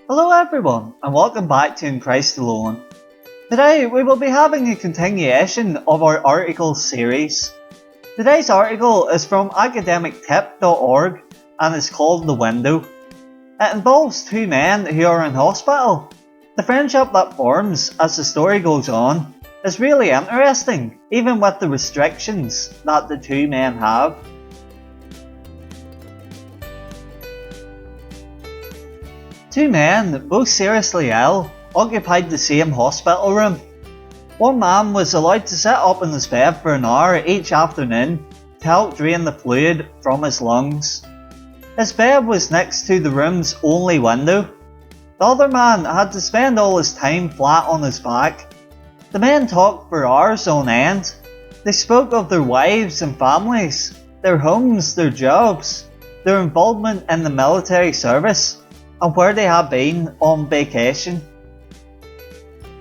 Hello everyone, and welcome back to In Christ Alone. Today we will be having a continuation of our articles series. Today's article is from academictip.org and is called The Window. It involves two men who are in hospital. The friendship that forms as the story goes on is really interesting, even with the restrictions that the two men have. Two men, both seriously ill, occupied the same hospital room. One man was allowed to sit up in his bed for an hour each afternoon to help drain the fluid from his lungs. His bed was next to the room's only window. The other man had to spend all his time flat on his back. The men talked for hours on end. They spoke of their wives and families, their homes, their jobs, their involvement in the military service, and where they had been on vacation.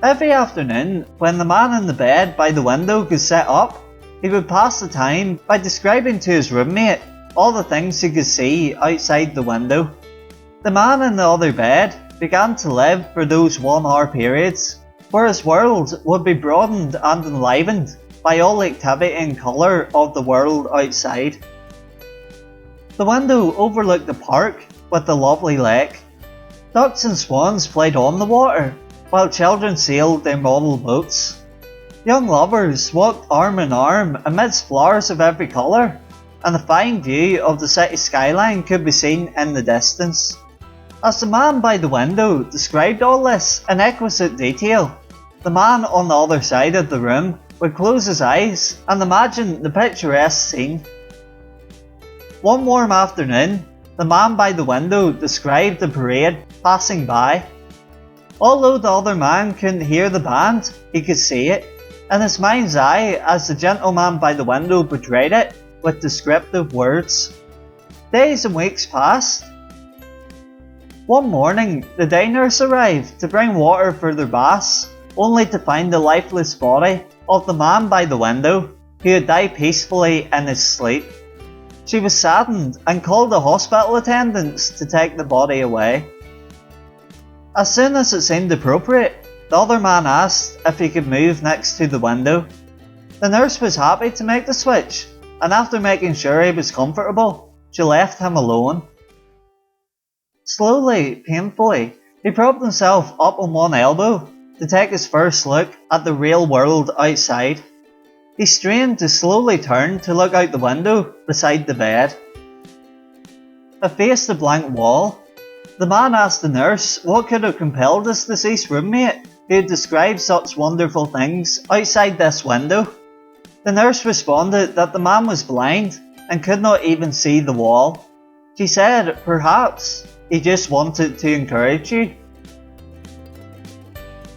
Every afternoon, when the man in the bed by the window could sit up, he would pass the time by describing to his roommate all the things he could see outside the window. The man in the other bed began to live for those 1 hour periods, where his world would be broadened and enlivened by all the activity and colour of the world outside. The window overlooked the park with the lovely lake. Ducks and swans played on the water, while children sailed their model boats. Young lovers walked arm in arm amidst flowers of every colour, and a fine view of the city skyline could be seen in the distance. As the man by the window described all this in exquisite detail, the man on the other side of the room would close his eyes and imagine the picturesque scene. One warm afternoon, the man by the window described the parade passing by. Although the other man couldn't hear the band, he could see it in his mind's eye as the gentleman by the window portrayed it with descriptive words. Days and weeks passed. One morning, the day nurse arrived to bring water for their baths, only to find the lifeless body of the man by the window, who had died peacefully in his sleep. She was saddened and called the hospital attendants to take the body away. As soon as it seemed appropriate, the other man asked if he could move next to the window. The nurse was happy to make the switch, and after making sure he was comfortable, she left him alone. Slowly, painfully, he propped himself up on one elbow to take his first look at the real world outside. He strained to slowly turn to look out the window beside the bed. It faced a blank wall. The man asked the nurse what could have compelled his deceased roommate, who had described such wonderful things, outside this window. The nurse responded that the man was blind and could not even see the wall. She said, "Perhaps he just wanted to encourage you."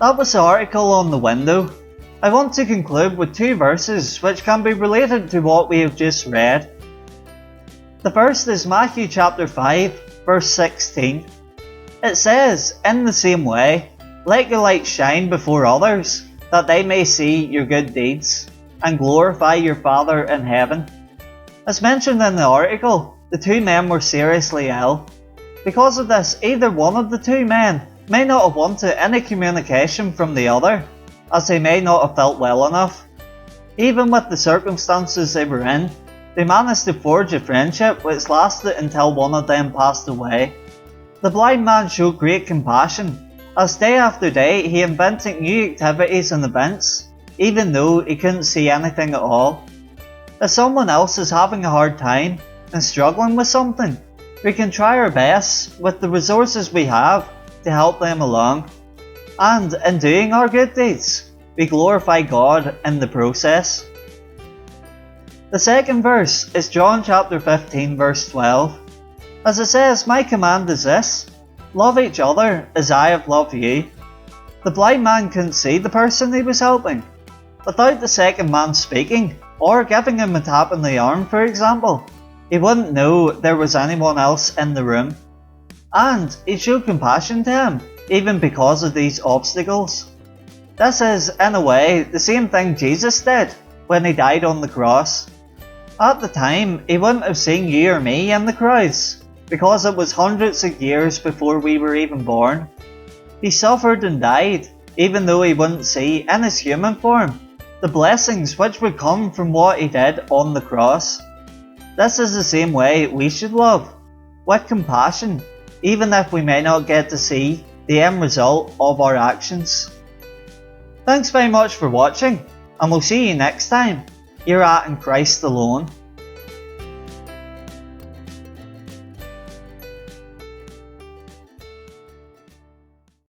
That was the article on the window. I want to conclude with two verses which can be related to what we have just read. The first is Matthew chapter 5, verse 16. It says, "In the same way, let your light shine before others, that they may see your good deeds, and glorify your Father in heaven." As mentioned in the article, the two men were seriously ill. Because of this, either one of the two men may not have wanted any communication from the other, as they may not have felt well enough. Even with the circumstances they were in, they managed to forge a friendship which lasted until one of them passed away. The blind man showed great compassion, as day after day he invented new activities and events, even though he couldn't see anything at all. If someone else is having a hard time and struggling with something, we can try our best with the resources we have to help them along. And in doing our good deeds, we glorify God in the process. The second verse is John chapter 15 verse 12. As it says, "My command is this, love each other as I have loved you." The blind man couldn't see the person he was helping. Without the second man speaking, or giving him a tap on the arm for example, he wouldn't know there was anyone else in the room. And he showed compassion to him, even because of these obstacles. This is, in a way, the same thing Jesus did when he died on the cross. At the time, he wouldn't have seen you or me in the crowds, because it was hundreds of years before we were even born. He suffered and died, even though he wouldn't see in his human form the blessings which would come from what he did on the cross. This is the same way we should love, with compassion, even if we may not get to see the end result of our actions. Thanks very much for watching, and we'll see you next time here at In Christ Alone.